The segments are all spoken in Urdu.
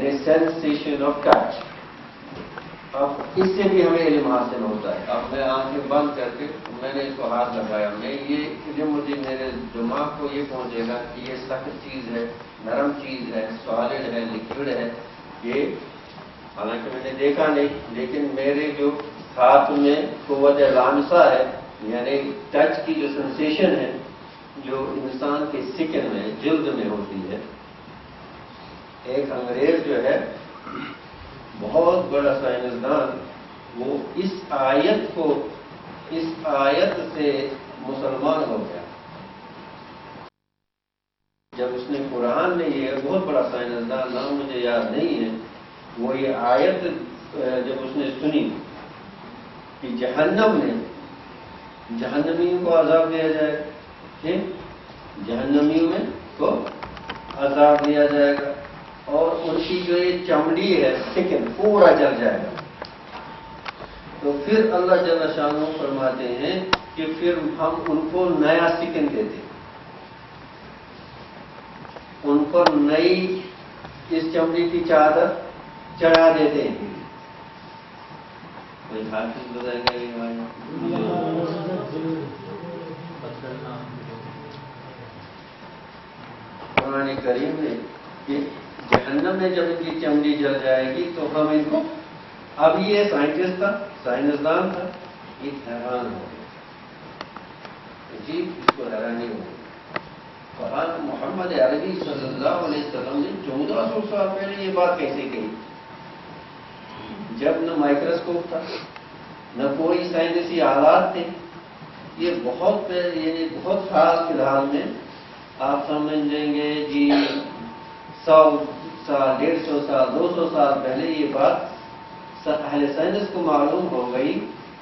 یعنی سینسیشن آف ٹچ. اب اس سے بھی ہمیں علم حاصل ہوتا ہے. اب میں آنکھیں بند کر کے میں نے اس کو ہاتھ لگایا, میں یہ علم مجھے میرے دماغ کو یہ پہنچے گا کہ یہ سخت چیز ہے, نرم چیز ہے, سالڈ ہے, لیکوڈ ہے. یہ حالانکہ میں نے دیکھا نہیں, لیکن میرے جو ہاتھ میں قوت لامسہ ہے, یعنی ٹچ کی جو سینسیشن ہے جو انسان کے سکن میں, جلد میں ہوتی ہے. ایک انگریز جو ہے بہت بڑا سائنسدان, وہ اس آیت سے مسلمان ہو گیا. جب اس نے قرآن میں, یہ بہت بڑا سائنسدان, نام مجھے یاد نہیں ہے, وہ یہ آیت جب اس نے سنی کہ جہنم میں جہنمیوں کو عذاب دیا جائے گا, ٹھیک, جہنمیوں میں کو عذاب دیا جائے گا, اور ان کی جو یہ چمڑی ہے سکن پورا جل جائے گا. تو پھر اللہ جل شانہ فرماتے ہیں کہ پھر ہم ان کو نیا سکن دیتے, ان کو نئی اس چمڑی کی چادر چڑھا دیتے ہیں. کوئی حافظ بتائے گا یہ قرآن کریم میں کہ جہنم میں جب ان کی چمڑی جل جائے گی تو ہم ان کو, اب یہ سائنٹسٹ تھا, سائنسدان تھا, یہ حیران ہو گیا, جی اس کو حیرانی ہو گئی. کہا محمد عربی صلی اللہ علیہ وسلم نے 1400 سال پہلے یہ بات کیسے کہی, جب نہ مائکروسکوپ تھا, نہ کوئی سائنسی آلات تھے. یہ بہت یعنی بہت سال فی الحال میں آپ سمجھ لیں گے جی 100 سال, 150 سال, 200 سال پہلے یہ بات اہل سائنس کو معلوم ہو گئی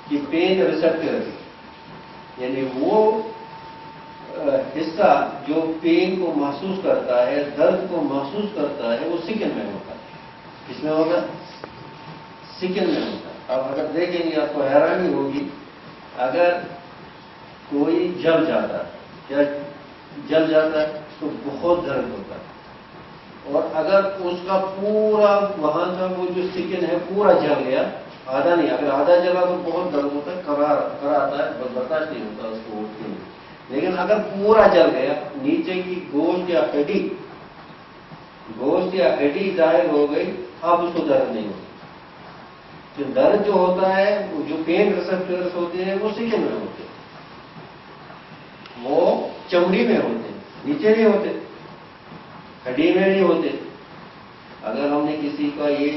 کہ پین ریسپٹر, یعنی وہ حصہ جو پین کو محسوس کرتا ہے, درد کو محسوس کرتا ہے, وہ سکن میں ہوتا ہے. کس میں ہوگا؟ سکن میں ہوتا ہے. اب اگر دیکھیں گے آپ کو حیرانی ہوگی, اگر کوئی جل جاتا ہے, کیا جل جاتا ہے تو بہت درد ہوتا ہے, اور اگر اس کا پورا وہاں کا وہ جو سکن ہے پورا جل گیا, آدھا نہیں, اگر آدھا جلا تو بہت درد ہوتا ہے, کرا آتا ہے, برداشت نہیں ہوتا اس کو اٹھنے میں. لیکن اگر پورا جل گیا, نیچے کی گوشت یا ہڈی ظاہر ہو گئی, اب اس کو درد نہیں ہوتا. جو درد جو ہوتا ہے, جو پین ریسپٹرز ہوتے ہیں وہ سکن میں ہوتے ہیں, وہ چمڑی میں ہوتے ہیں, نیچے نہیں ہوتے, ہڈی میں نہیں ہوتے. اگر ہم نے کسی کا یہ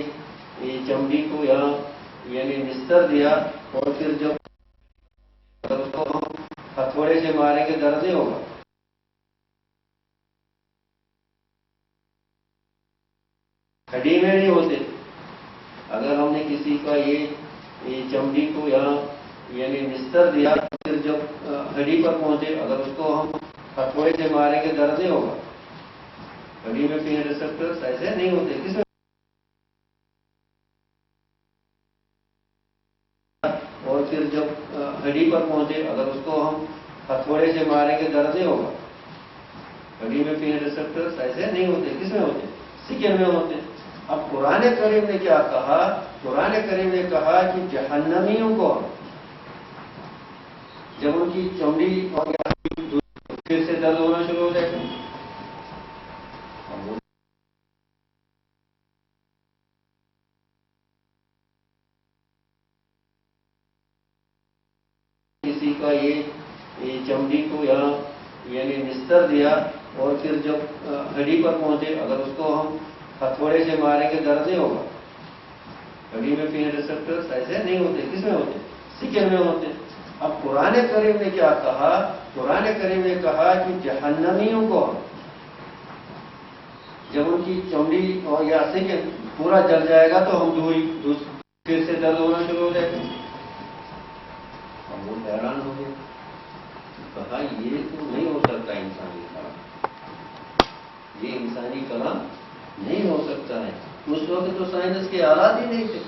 چمڑی کو یہاں یعنی بستر دیا, اور پھر جب اس کو ہم ہتھوڑے سے ماریں گے درد نہیں ہوگا. ہڈی میں نہیں ہوتے. اگر ہم نے کسی کا یہ چمڑی کو یہاں یعنی بستر دیا, پھر جب ہڈی پر پہنچے, اگر اس کو ہم ہتھوڑے سے ماریں گے درد نہیں ہوگا. ہڈی میں پین ریسپٹرز ایسے نہیں ہوتے. کس میں؟ اور پھر جب ہڈی پر پہنچے, اگر اس کو ہم ہتھوڑے سے ماریں گے درد نہیں ہوگا. ہڈی میں پین ریسپٹرز ایسے نہیں ہوتے. کس میں ہوتے؟ سکن میں ہوتے. اب قرآن کریم نے کیا کہا؟ قرآن کریم نے کہا کہ جہنمیوں کو جب ان کی چمڑی اور پھر سے درد ہونا شروع ہو جائے گا, کسی کا یہ چمڑی کو یہاں یعنی بستر دیا, اور پھر جب ہڈی پر پہنچے, اگر اس کو ہم ہتھوڑے سے ماریں گے درد نہیں ہوگا. ہڈی میں پین ریسپٹرز ایسے نہیں ہوتے. کس میں ہوتے؟ سکن میں ہوتے. اب قرآن کریم نے کیا کہا؟ قرآن کریم نے کہا کہ جہنمیوں کو جب ان کی چمڑی اور یا سکن پورا جل جائے گا تو ہم پھر سے درد ہونا شروع ہو جائے گا. ہم وہ حیران ہو گئے, کہا یہ تو نہیں ہو سکتا انسانی کلام, یہ انسانی کلام نہیں ہو سکتا ہے. اس وقت تو سائنس کے آلات ہی نہیں تھے.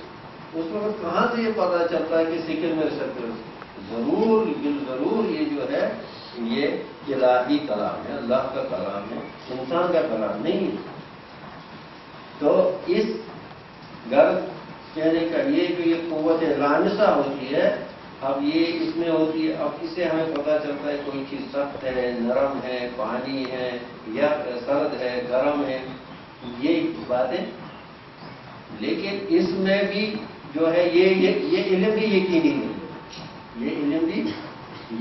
اس وقت کہاں سے یہ پتا چلتا ہے کہ سکن میں ریسپٹرز؟ ضرور یہ جو ہے یہ الہی کلام ہے, اللہ کا کلام ہے, انسان کا کلام نہیں ہے. تو اس غرض کہنے کا یہ جو یہ قوت لامسہ ہوتی ہے، اب یہ اس میں ہوتی ہے، اب اس سے ہمیں پتہ چلتا ہے کوئی چیز سخت ہے، نرم ہے، پانی ہے، یا سرد ہے، گرم ہے، یہ باتیں. لیکن اس میں بھی جو ہے یہ علم بھی یقینی نہیں ہے، یہ علم بھی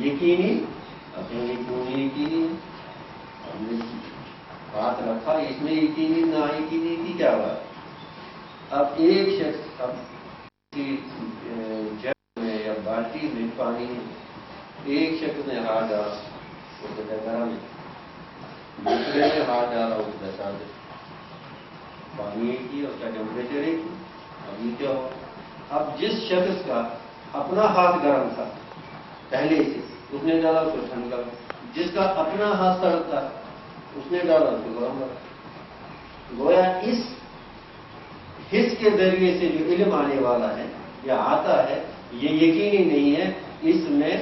یقینی. اب یہ کیوں نہیں یقینی ہے؟ ہم نے ہاتھ رکھا اس میں یقینی نہ یقینی کی کیا بات. اب ایک شخص اب جگ میں یا بالٹی میں پانی ایک شخص نے ہاتھ ڈالا وہ کہتا ہے گرم ہے، دوسرے نے ہاتھ ڈالا وہ کہتا ہے سرد ہے. پانی ایک ہی، اس کا ٹیمپریچر ایک ہی. اب یہ کیا ہو؟ اب جس شخص کا اپنا ہاتھ گرم تھا پہلے سے اس نے ڈالا اس کو ٹھنڈ لگا، جس کا اپنا ہاتھ سرد تھا اس نے ڈالا اس کو گرم لگا. گویا اس حص کے ذریعے سے جو علم آنے والا ہے یا آتا ہے یہ یقینی نہیں ہے، اس میں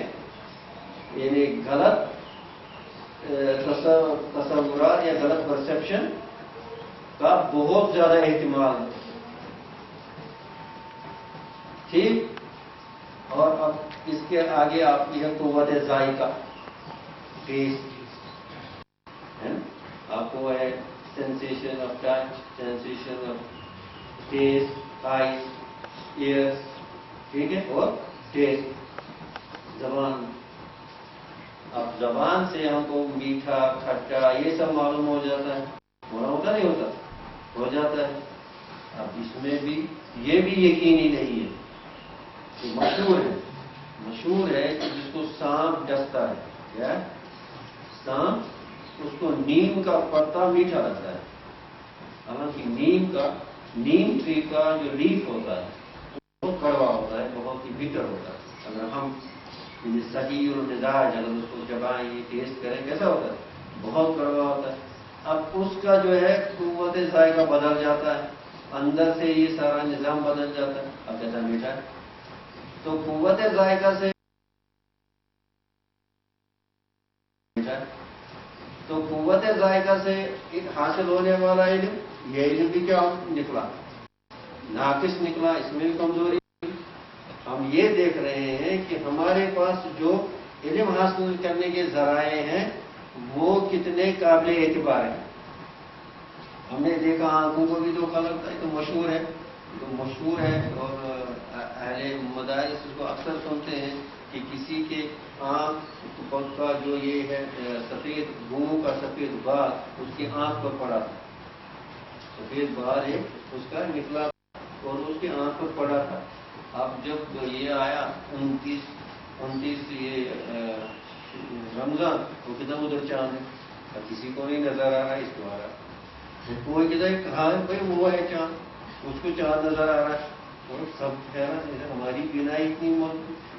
یعنی غلط تصورات یا غلط پرسیپشن کا بہت زیادہ احتمال ہے. ٹھیک. اور اب اس کے آگے آپ کی ہے قوت ذائقہ، ٹیسٹ ہے. آپ کو ہے sensation of touch, sensation of taste, eyes, ears, ٹھیک ہے. اور ٹیسٹ زبان. اب زبان سے ہم کو میٹھا، کھٹا یہ سب معلوم ہو جاتا ہے، ہوتا نہیں ہوتا، ہو جاتا ہے. اب اس میں بھی یہ بھی یقینی نہیں ہے. مشہور ہے کہ جس کو سانپ ڈستا ہے، کیا سانپ، اس کو نیم کا پتا میٹھا لگتا ہے. حالانکہ نیم ٹری کا جو لیف ہوتا ہے بہت کڑوا ہوتا ہے، بہت ہی بیٹر ہوتا ہے. اگر ہم صحیح اور مزاج اگر اس کو چبائیں یہ ٹیسٹ کریں کیسا ہوتا ہے، بہت کڑوا ہوتا ہے. اب اس کا جو ہے قوت ذائقہ بدل جاتا ہے، اندر سے یہ سارا نظام بدل جاتا ہے. اب کیسا میٹھا ہے. تو قوت ذائقہ سے تو قوت ذائقہ سے حاصل ہونے والا علم، یہ علم بھی کیا نکلا، ناقص نکلا، اس میں بھی کمزوری. ہم یہ دیکھ رہے ہیں کہ ہمارے پاس جو علم حاصل کرنے کے ذرائع ہیں وہ کتنے قابل اعتبار ہیں. ہم نے دیکھا آنکھوں کو بھی دھوکہ لگتا ہے، تو مشہور ہے اور اہل مدارس اس کو اکثر سنتے ہیں کہ کسی کے آنکھ کا جو یہ ہے سفید گھوموں کا سفید بال اس کی آنکھ پر پڑا تھا. سفید بال ہے اس کا نکلا اور اس کی آنکھ پر پڑا تھا. اب جب یہ آیا 29 یہ رمضان، وہ کتنا ادھر چاند ہے، اب کسی کو نہیں نظر آ رہا، اس کو آ رہا. کوئی کہتا ہے کہاں ہے بھائی، وہ ہے چاند، اس کو چاند نظر آ رہا ہے. اور سب کہہ رہا ہے ہماری بینائی اتنی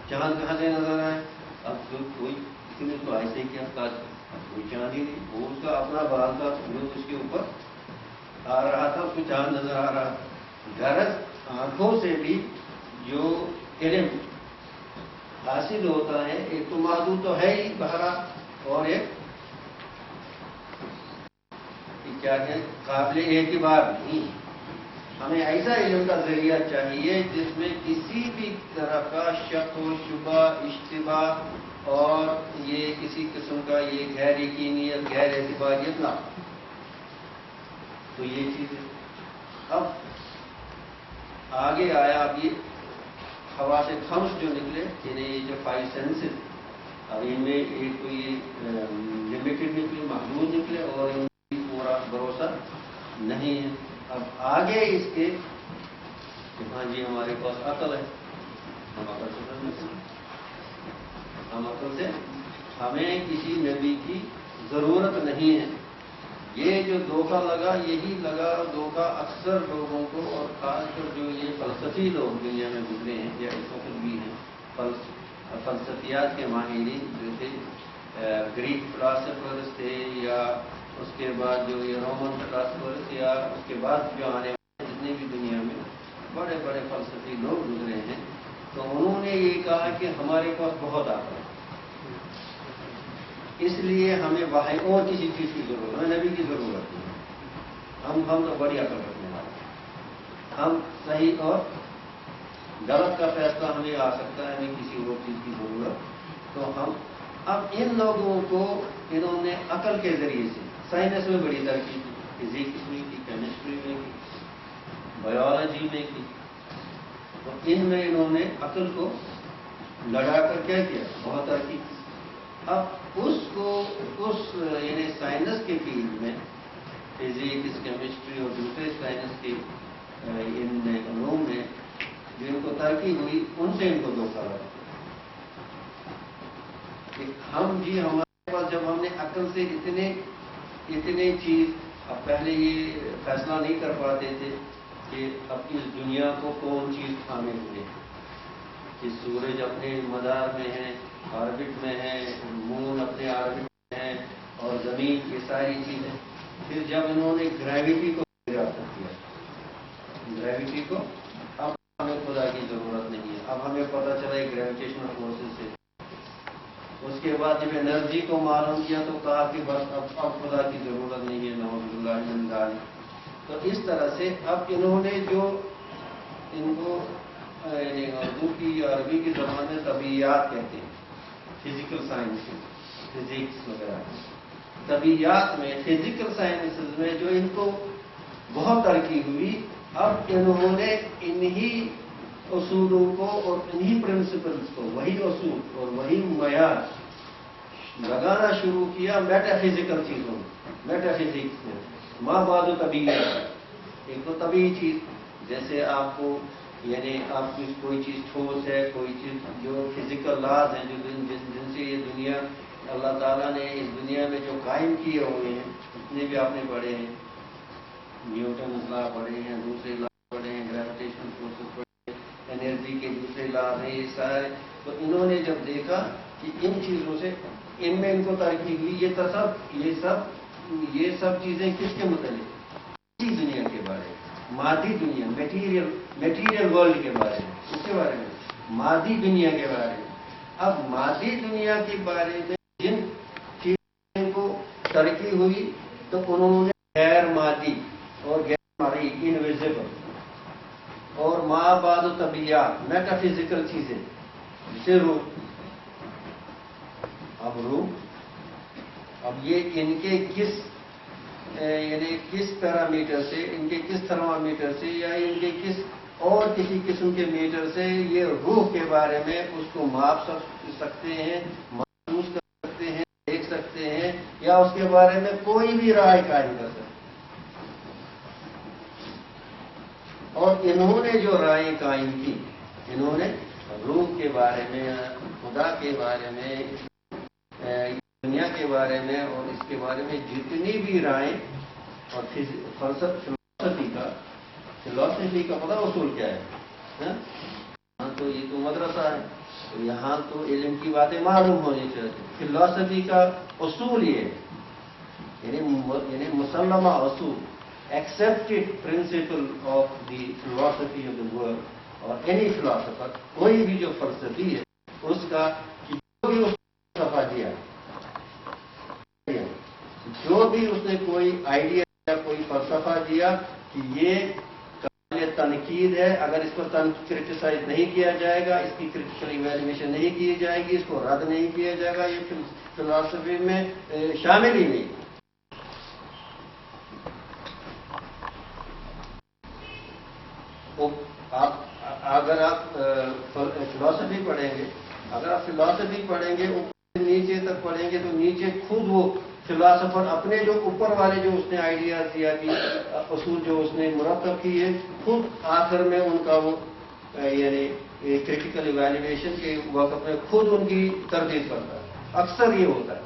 چاند کہاں سے نظر آئے. اب جو کوئی کسی نے تو ایسے کیا کوئی چاند ہی نہیں، وہ اس کا اپنا بال تھا جو اس کے اوپر آ رہا تھا، اس کو چاند نظر آ رہا. غرض آنکھوں سے بھی جو علم حاصل ہوتا ہے ایک تو معدوم تو ہے ہی بہرا، اور ایک کیا ہے قابل اعتبار نہیں. ہمیں ایسا علم کا ذریعہ چاہیے جس میں کسی بھی طرح کا شک و شبہ، اشتباہ اور یہ کسی قسم کا یہ غیر یقینیت، غیر اعتباریت نہ. تو یہ چیز ہے. اب آگے آیا، اب یہ حواس خمس جو نکلے، یعنی یہ جو 5 سینسز، اب ان میں ایک تو یہ لمیٹڈ نکلے، محدود نکلے، اور ان میں پورا بھروسہ نہیں ہے. اب آگے اس کے کہ ہاں جی ہمارے پاس عقل ہے، ہم عقل سے کر سکتے ہیں، ہم عقل سے، ہمیں کسی نبی کی ضرورت نہیں ہے. یہ جو دھوکہ لگا، یہی لگا دھوکہ اکثر لوگوں کو، اور خاص کر جو یہ فلسفی لوگ دنیا میں گزرے ہیں یا اس وقت بھی ہیں، فلسفیات کے ماہرین جو تھے، گریک فلاسفرز تھے، یا اس کے بعد جو یہ رومن فلاسفرز، یا اس کے بعد جو آنے والے جتنے بھی دنیا میں بڑے بڑے فلسفی لوگ گزرے ہیں، تو انہوں نے یہ کہا کہ ہمارے پاس بہت عقل ہے، اس لیے ہمیں وحی اور کسی چیز کی ضرورت ہے، ہمیں نبی کی ضرورت نہیں. ہم تو بڑی عقل رکھنے والے ہیں. ہم صحیح اور غلط کا فیصلہ ہمیں آ سکتا ہے، ہمیں کسی اور چیز کی ضرورت، تو ہم اب ان لوگوں کو انہوں نے عقل کے ذریعے سے سائنس میں بڑی ترقی کی، فزکس میں کی، کیمسٹری میں کی، بایولوجی میں کی، تو ان میں انہوں نے عقل کو لڑا کر کیا بہت ترقی کی۔ اب اس یعنی سائنس کے فیلڈ میں فزکس، کیمسٹری اور دوسرے سائنس کے ان علوم میں جو ان کو ترقی ہوئی، ان سے ان کو دھوکہ لگا کہ ہمارے پاس جب ہم نے عقل سے اتنے چیز، اب پہلے یہ فیصلہ نہیں کر پاتے تھے کہ اب اس دنیا کو کون چیز تھامے ہوئے ہیں، کہ سورج اپنے مدار میں ہے، آربٹ میں ہے، مون اپنے آربٹ میں ہے، اور زمین، یہ ساری چیزیں۔ پھر جب انہوں نے گریوٹی کو دریافت کیا، گریوٹی کو، اب ہمیں خدا کی ضرورت نہیں ہے، اب ہمیں پتہ چلا ہے گریویٹیشنل فورسز سے۔ اس کے بعد جب انرجی کو معلوم کیا تو کہا کہ بس اب خدا کی ضرورت نہیں ہے، نعوذ باللہ من ذالک۔ تو اس طرح سے اب انہوں نے جو ان کو یعنی اردو کی یا عربی کی زبان میں طبیعیات کہتے ہیں، فزیکل سائنس، فزکس وغیرہ، طبیعیات میں، فزیکل سائنسز میں جو ان کو بہت ترقی ہوئی، اب انہوں نے انہی اصولوں کو اور انہی پرنسپلز کو، وہی اصول اور وہی معیار لگانا شروع کیا میٹا فزیکل چیزوں میں، میٹا فزکس میں، ما بعد طبیعیات۔ ایک تو طبیعی چیز، جیسے آپ کو یعنی آپ کی کوئی چیز ٹھوس ہے، کوئی چیز جو فزیکل لاز ہیں، جو جن سے یہ دنیا اللہ تعالیٰ نے اس دنیا میں جو قائم کیے ہوئے ہیں، اتنے بھی آپ نے پڑھے ہیں، نیوٹن لا پڑھے ہیں، دوسرے لا پڑھے ہیں، گریویٹیشنل فورسز پڑھے ہیں، انرجی کے دوسرے لا ہیں، یہ سارے۔ تو انہوں نے جب دیکھا کہ ان چیزوں سے ان میں ان کو ترقی ہوئی، یہ سب چیزیں کس کے متعلق؟ اسی دنیا کے بارے میں، مادی دنیا، میٹیریل ورلڈ کے بارے میں، اس کے بارے میں، مادی دنیا کے بارے میں۔ اب مادی دنیا کے بارے میں جن چیزوں کو ترقی ہوئی، تو انہوں نے غیر مادی اور غیر مادی، انویزیبل اور ما بعد طبیعیات، میٹا فزیکل چیزیں، جسے روح، اب روح، اب یہ ان کے یعنی کس پیرامیٹر سے، ان کے کس تھرمامیٹر سے، یا ان کے اور کسی قسم کے میٹر سے یہ روح کے بارے میں اس کو ماپ سکتے ہیں، محسوس کر سکتے ہیں، دیکھ سکتے ہیں، یا اس کے بارے میں کوئی بھی رائے قائم کر سکتے ہیں۔ اور انہوں نے جو رائے قائم کی، انہوں نے روح کے بارے میں، خدا کے بارے میں، دنیا کے بارے میں، اور اس کے بارے میں جتنی بھی رائے، اور فلسفی کا پتہ اصول کیا ہے؟ ہاں تو یہ تو مدرسہ ہے، تو یہاں تو علم کی باتیں معلوم ہونی چاہیے۔ فلسفی کا اصول یہ ہے، یعنی مسلمہ اصول، ایکسیپٹڈ پرنسپل آف دی فلسفی آف دا ورلڈ، اور اینی فلاسفر، کوئی بھی جو فلسفی ہے اس کا، جو بھی اس نے فلسفہ دیا، جو بھی اس نے کوئی آئیڈیا یا کوئی فلسفہ دیا کہ یہ قابل تنقید ہے، اگر اس پر کرٹیسائز نہیں کیا جائے گا، اس کی کرٹیکل ایویلویشن نہیں کی جائے گی، اس کو رد نہیں کیا جائے گا، یہ فلسفی میں شامل ہی نہیں۔ اگر آپ فلسفی پڑھیں گے، اگر آپ فلسفی پڑھیں گے، اوپر سے نیچے تک پڑھیں گے، تو نیچے خود وہ فلاسفر اپنے جو اوپر والے جو اس نے آئیڈیاز دیا کہ اصول جو اس نے مرتب کیے، خود آخر میں ان کا وہ یعنی کریٹیکل ایویلویشن کے وقت میں خود ان کی تردید کرتا ہے۔ اکثر یہ ہوتا ہے،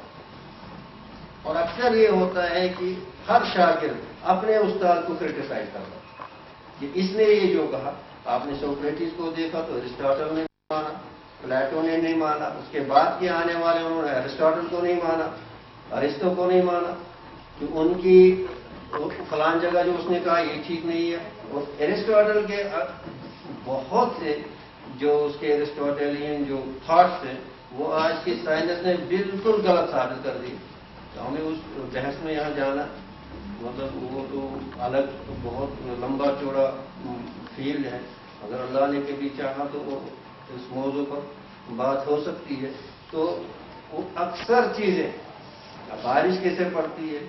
اور اکثر یہ ہوتا ہے کہ ہر شاگرد اپنے استاد کو کرٹیسائز کرتا ہے کہ اس نے یہ جو کہا۔ آپ نے سوکریٹس کو دیکھا تو ارسطاٹل نے نہیں مانا، پلیٹو نے نہیں مانا، اس کے بعد کے آنے والے انہوں نے ارسطاٹل کو نہیں مانا، ارسطو کو نہیں مانا، کہ ان کی فلان جگہ جو اس نے کہا یہ ٹھیک نہیں ہے۔ اور ارسطاٹل کے بہت سے جو اس کے ارسطاٹلین جو تھاٹس ہیں، وہ آج کی سائنس نے بالکل غلط ثابت کر دی۔ تو ہمیں اس بحث میں یہاں جانا مطلب وہ تو الگ بہت لمبا چوڑا فیلڈ ہے. اگر اللہ نے کبھی چاہا تو وہ اس موضوع پر بات ہو سکتی ہے. تو وہ اکثر چیزیں بارش کیسے پڑتی ہے.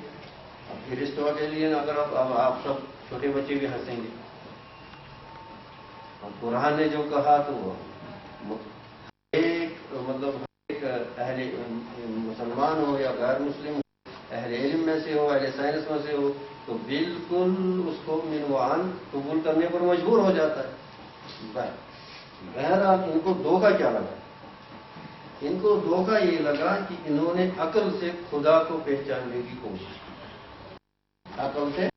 اب ایرسٹوٹل اگر آپ سب چھوٹے بچے بھی ہنسیں گے. قرآن نے جو کہا تو وہ ایک مطلب ایک اہل مسلمان ہو یا غیر مسلم ہو، اہل علم میں سے ہو، اہل سائنس میں سے ہو، تو بالکل اس کو منوان قبول کرنے پر مجبور ہو جاتا ہے. بہرحال ان کو دھوکہ کیا لگا؟ ان کو دھوکہ یہ لگا کہ انہوں نے عقل سے خدا کو پہچاننے کی کوشش کی. عقل سے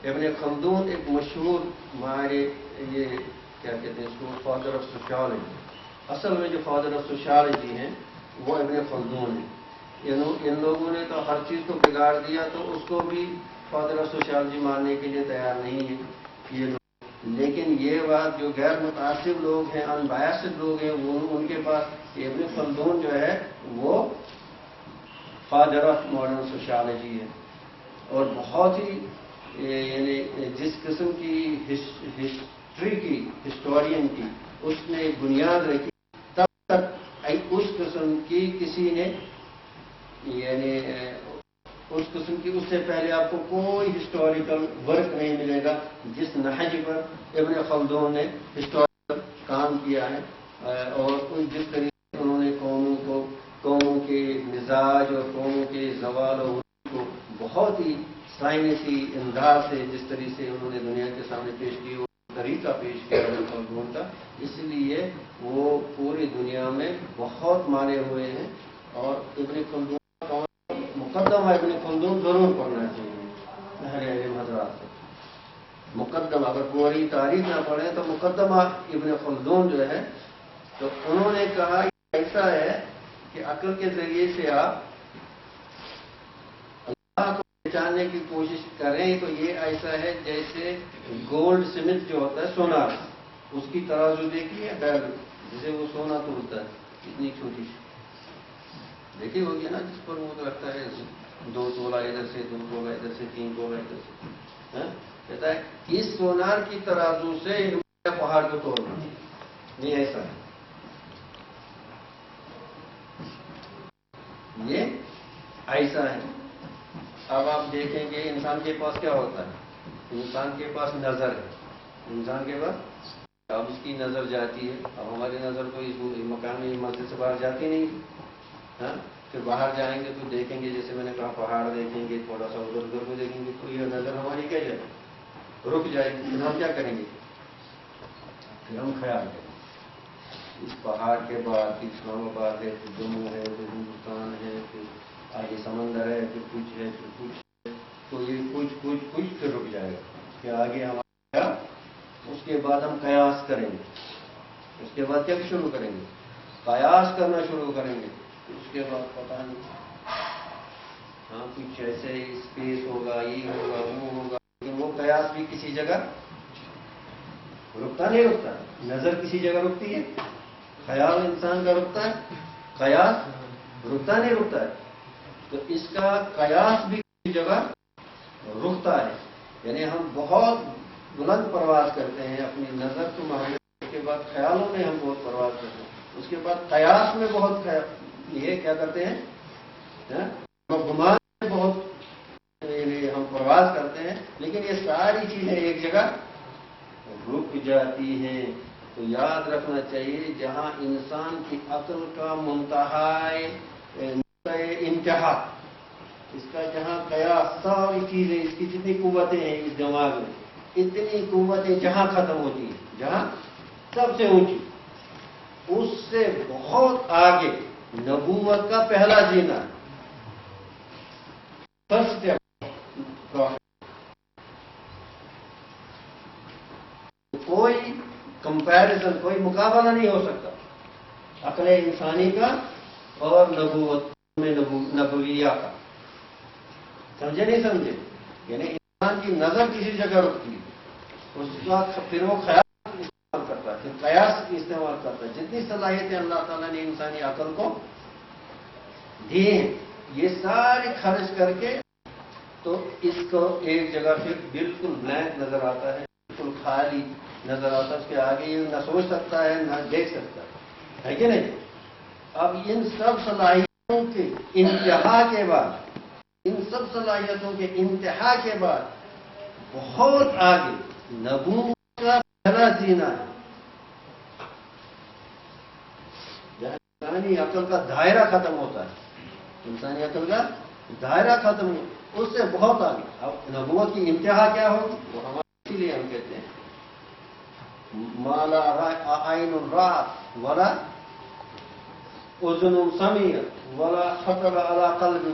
ابن خلدون ایک مشہور ہمارے یہ کیا کہتے ہیں اس کو فادر آف سوشالوجی. اصل میں جو فادر آف سوشالوجی ہیں وہ ابن خلدون ہیں. ان لوگوں نے تو ہر چیز کو بگاڑ دیا تو اس کو بھی فادر آف سوشالوجی ماننے کے لیے تیار نہیں ہے یہ لوگ. لیکن یہ بات جو غیر متاثر لوگ ہیں، ان بایسڈ لوگ ہیں، ان کے پاس ابن خلدون جو ہے وہ فادر آف ماڈرن سوشالوجی ہے. اور بہت ہی یعنی جس قسم کی ہسٹری کی ہسٹورین کی اس نے بنیاد رکھی، تب تک اس قسم کی کسی نے یعنی اس قسم کی اس سے پہلے آپ کو کوئی ہسٹوریکل ورک نہیں ملے گا جس نہج پر ابن خلدون نے ہسٹوریکل کام کیا ہے. اور جس طریقے سے انہوں نے قوموں کے مزاج اور قوموں کے زوال و عروج کو بہت ہی سائنسی انداز سے جس طریقے سے انہوں نے دنیا کے سامنے پیش کی، وہ طریقہ پیش کیا ابن خلدون کا. اس لیے وہ پوری دنیا میں بہت مانے ہوئے ہیں. اور ابن خلدون مقدمہ ابن خلدون ضرور پڑھنا چاہیے اہل علم حضرات کو. مقدمہ اگر پوری تاریخ نہ پڑھیں تو مقدمہ ابن خلدون جو ہے تو انہوں نے کہا ایسا ہے کہ عقل کے ذریعے سے آپ اللہ کو پہچاننے کی کوشش کریں تو یہ ایسا ہے جیسے گولڈ سمتھ جو ہوتا ہے سونا، اس کی ترازو دیکھی ہے بیل جسے وہ سونا توڑتا ہے اتنی چھوٹی سی دیکھی ہوگی نا، جس پر وہ رکھتا ہے 2 تولہ ادھر سے 2 تولہ ادھر سے 3 تولہ ادھر سے. کہتا ہے اس سونار کی ترازو سے پہاڑ کو توڑنا نہیں ایسا ہے. یہ ایسا ہے. اب آپ دیکھیں گے انسان کے پاس کیا ہوتا ہے. انسان کے پاس نظر ہے. انسان کے پاس اب اس کی نظر جاتی ہے. اب ہماری نظر تو اس مکان میں مسجد سے باہر جاتی نہیں. پھر باہر جائیں گے تو دیکھیں گے جیسے میں نے کہا پہاڑ دیکھیں گے، تھوڑا سا ادھر ادھر کو دیکھیں گے تو یہ نظر ہماری کیا جائے رک جائے گی. پھر ہم کیا کریں گے؟ پھر ہم خیال کریں گے اس پہاڑ کے بعد پھر اسلام آباد ہے، پھر جموں ہے، پھر ہندوستان ہے، پھر آگے سمندر ہے، پھر کچھ ہے، پھر کچھ ہے. تو یہ کچھ پھر رک جائے گا. پھر آگے ہمارا اس کے بعد ہم قیاس کریں گے. اس کے بعد کیا شروع کریں گے؟ قیاس کرنا شروع کریں گے. اس کے بعد پتہ نہیں کچھ ایسے اسپیس ہوگا، یہ ہوگا، وہ ہوگا. لیکن وہ قیاس بھی کسی جگہ رکتا نہیں رکتا. نظر کسی جگہ رکتی ہے، خیال انسان کا رکتا ہے، قیاس رکتا نہیں رکتا ہے. تو اس کا قیاس بھی کسی جگہ رکتا ہے. یعنی ہم بہت بلند پرواز کرتے ہیں، اپنی نظر کو محدود. اس کے بعد خیالوں میں ہم بہت پرواز کرتے ہیں. اس کے بعد قیاس میں بہت یہ کیا کرتے ہیں، گمان میں بہت ہم پرواز کرتے ہیں. لیکن یہ ساری چیزیں ایک جگہ رک جاتی ہیں. تو یاد رکھنا چاہیے جہاں انسان کی عقل کا منتہا انتہا، اس کا جہاں قیاس ساری چیزیں، اس کی جتنی قوتیں ہیں اس دماغ میں، اتنی قوتیں جہاں ختم ہوتی ہیں، جہاں سب سے اونچی، اس سے بہت آگے نبوت کا پہلا جینا، فرسٹ کوئی کمپیرزن، کوئی مقابلہ نہیں ہو سکتا عقل انسانی کا اور نبوت میں نبویہ کا. سمجھے نہیں سمجھے؟ یعنی انسان کی نظر کسی جگہ رکتی ہے، اس کا پھر وہ خیال استعمال کرتا ہے، پھر قیاس استعمال کرتا ہے. جتنی صلاحیتیں اللہ تعالیٰ نے انسانی عقل کو دی ہیں یہ ساری خرچ کر کے تو اس کو ایک جگہ پھر بالکل بلینک نظر آتا ہے، بالکل خالی نظر آتا ہے، اس کے آگے یہ نہ سوچ سکتا ہے نہ دیکھ سکتا ہے کہ نہیں؟ اب ان سب صلاحیتوں کے انتہا کے بعد، ان سب صلاحیتوں کے انتہا کے بعد بہت آگے نبوت کا پہلا زینہ ہے، جہاں انسانی عقل کا دائرہ ختم ہوتا ہے، انسانی عقل کا دائرہ ختم ہو، اس سے بہت آگے۔ اب نبوت کی انتہا کیا ہوگی وہ ہمارے، اسی لیے ہم کہتے ہیں مالا عین رات ولا اذن سمعت ولا خطر علی قلب۔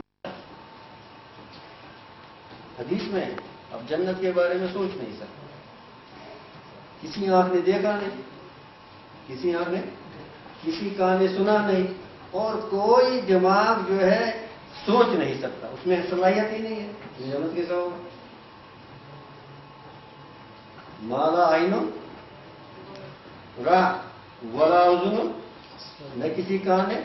حدیث میں اب جنت کے بارے میں سوچ نہیں سکتا، کسی آنکھ نے دیکھا نہیں، کسی آنکھ نے، کسی کان نے سنا نہیں، اور کوئی دماغ جو ہے سوچ نہیں سکتا، اس میں صلاحیت ہی نہیں ہے، جنت کیسا ہوگا؟ مالا عین را ولا اذن، نہ کسی کان نے،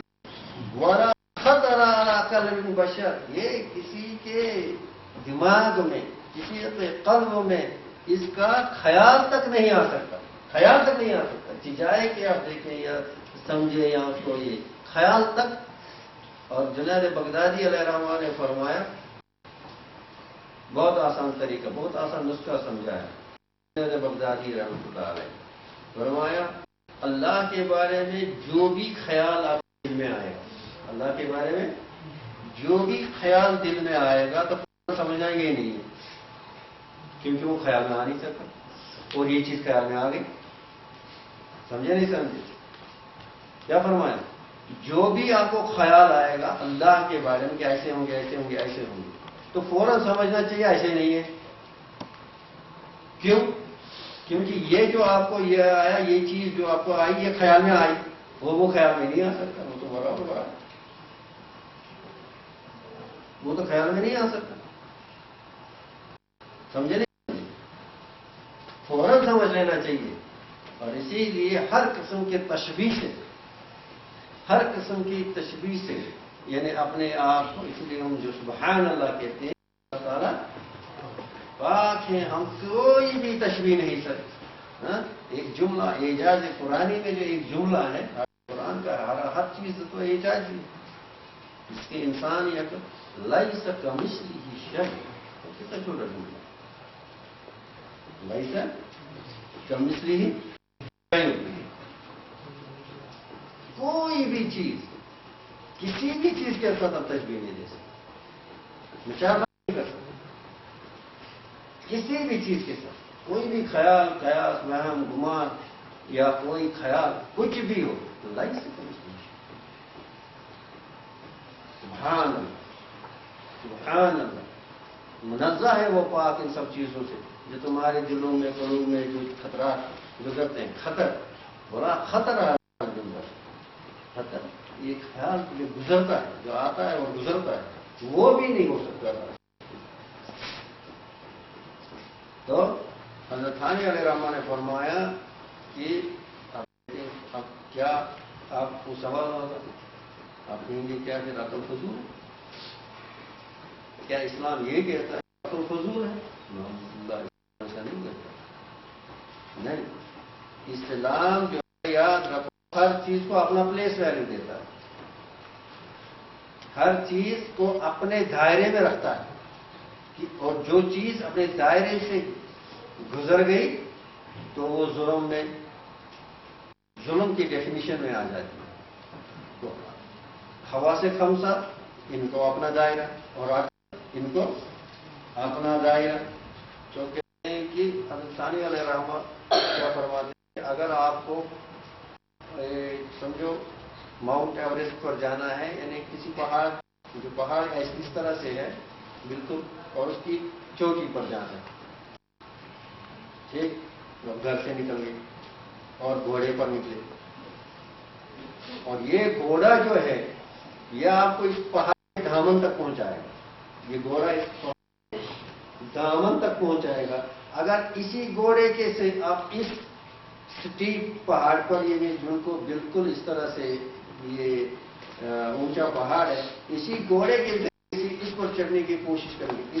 ولا خطر علی قلب بشر، یہ کسی کے دماغ میں، کسی کے قلب میں اس کا خیال تک نہیں آ سکتا، خیال تک نہیں آ سکتا، چیزائے کہ آپ دیکھیں یا سمجھے یا اس کو یہ خیال تک۔ اور جنید بغدادی علیہ الرحمہ نے فرمایا، بہت آسان طریقہ، بہت آسان نسخہ سمجھایا جنید بغدادی رحمۃ اللہ علیہ، فرمایا اللہ کے بارے میں جو بھی خیال آپ کے دل میں آئے گا، اللہ کے بارے میں جو بھی خیال دل میں آئے گا تو سمجھنا یہ نہیں ہے، کیونکہ وہ خیال میں آ نہیں سکتا، اور یہ چیز خیال میں آ گئی، سمجھے نہیں سمجھے؟ کیا فرمایا؟ جو بھی آپ کو خیال آئے گا اللہ کے بارے میں کہ ایسے ہوں گے، ایسے ہوں گے، ایسے ہوں گے، تو فوراً سمجھنا چاہیے ایسے نہیں ہے۔ کیوں؟ کیونکہ یہ جو آپ کو یہ آیا، یہ چیز جو آپ کو آئی، یہ خیال میں آئی، وہ خیال میں نہیں آ سکتا، وہ تو بڑا بڑا ہے، وہ تو خیال میں نہیں آ سکتا، سمجھے نہیں؟ فوراً سمجھ لینا چاہیے۔ اور اسی لیے ہر قسم کے تشبیہ سے، ہر قسم کی تشبیہ سے، یعنی اپنے آپ کو، اس لیے ہم جو سبحان اللہ کہتے ہیں، اللہ تعالیٰ پاک ہیں، ہم کوئی بھی تشبیہ نہیں سکتے۔ ایک جملہ اعجاز قرآنی میں جو ایک جملہ ہے قرآن کا، ہر چیز تو اعجاز ہے، اس کے انسانیت لیس کمثلہ شیء، کتنا چھوٹا جملہ، لیس کمثلہ شیء، کوئی بھی چیز، کسی بھی چیز کے ساتھ آپ تشبیہ نہیں دے سکتے، مشابہت نہیں کر سکتے، کسی بھی چیز کے ساتھ، کوئی بھی خیال، قیاس، وہم، گمان یا کوئی خیال کچھ بھی ہو تو لائی سکتے ہیں۔ سبحان اللہ، سبحان اللہ، منزہ ہے وہ پاک ان سب چیزوں سے، جو تمہارے دلوں میں، قلوب میں جو خطرات گزرتے ہیں، خطر، بڑا خطر ہے، خطر، یہ خیال جو گزرتا ہے، جو آتا ہے اور گزرتا ہے، وہ بھی نہیں ہو سکتا۔ تو حضرت ثانی علیہ الرحمہ نے فرمایا کہ اب کیا آپ کو سوال ہوگا، آپ کہیں گے کیا پھر عقل فضول ہے؟ کیا اسلام یہ کہتا ہے عقل فضول ہے؟ اللہ ایسا نہیں کہتا، نہیں، اسلام جو ہے، یاد رکھو، ہر چیز کو اپنا پلیس ویلیو دیتا ہے، ہر چیز کو اپنے دائرے میں رکھتا ہے، اور جو چیز اپنے دائرے سے گزر گئی تو وہ ظلم کی ڈیفینیشن میں آ جاتی ہے۔ تو حواس خمسہ، ان کو اپنا دائرہ، اور ان کو اپنا دائرہ، جو کہتے ہیں کہ حضرت ثانی علیہ الرحمہ کیا فرماتے ہیں، اگر آپ کو سمجھو ماؤنٹ ایوریسٹ پر جانا ہے، یعنی کسی پہاڑ، جو پہاڑ اس طرح سے ہے بالکل، اور اس کی چوٹی پر جانا ہے، ٹھیک، گھر سے نکل گئے اور گھوڑے پر نکلے، اور یہ گھوڑا جو ہے یہ آپ کو اس پہاڑ کے دامن تک پہنچائے گا، یہ گھوڑا اس دامن تک پہنچائے گا۔ اگر اسی گھوڑے کے سے آپ اس سٹیپ پہاڑ پر، یہ بالکل اس طرح سے یہ اونچا پہاڑ ہے، اسی گھوڑے کے اس پر چڑھنے کی کوشش کریں گے،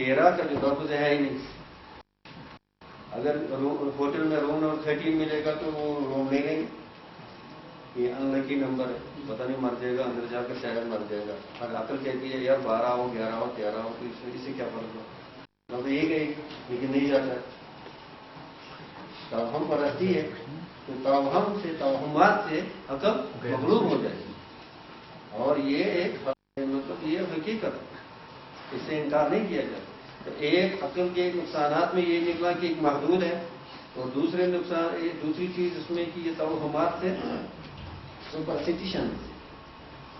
13 کا جو لفظ ہے ہی نہیں. اگر ہوٹل میں روم نمبر 13 ملے گا تو وہ روم نہیں لیں گے. یہ انلکی نمبر ہے, پتہ نہیں مر جائے گا, اندر جا کر شاید مر جائے گا. اگر عقل کہتی ہے یار 12 ہو 11 ہو 13 ہو تو اس سے کیا فرق ہو, تو یہ گئی لیکن نہیں جاتا ہے. توہم پرستی ہے تو توہم سے توہمات سے عقل مغلوب ہو جائے گی. اور یہ ایک مطلب یہ حقیقت ہے, اس سے انکار نہیں کیا جاتا. تو ایک عقل کے نقصانات میں یہ نکلا کہ ایک محدود ہے, اور دوسرے نقصان دوسری چیز اس میں کہ یہ توہمات سے سپرسٹیشن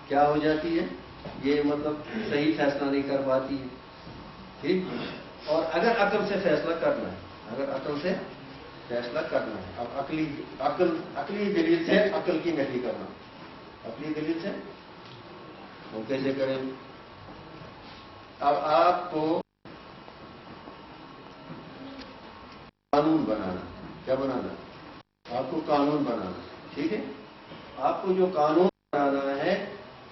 کیا ہو جاتی ہے, یہ مطلب صحیح فیصلہ نہیں کر پاتی ہے. ٹھیک. اور اگر عقل سے فیصلہ کرنا ہے, اگر عقل سے فیصلہ کرنا ہے, اب عقلی دلیل سے عقل کی نفی کرنا, عقلی دلیل سے وہ کیسے کریں. اب آپ کو قانون بنانا, کیا بنانا, آپ کو قانون بنانا. ٹھیک ہے. آپ کو جو قانون بنانا ہے,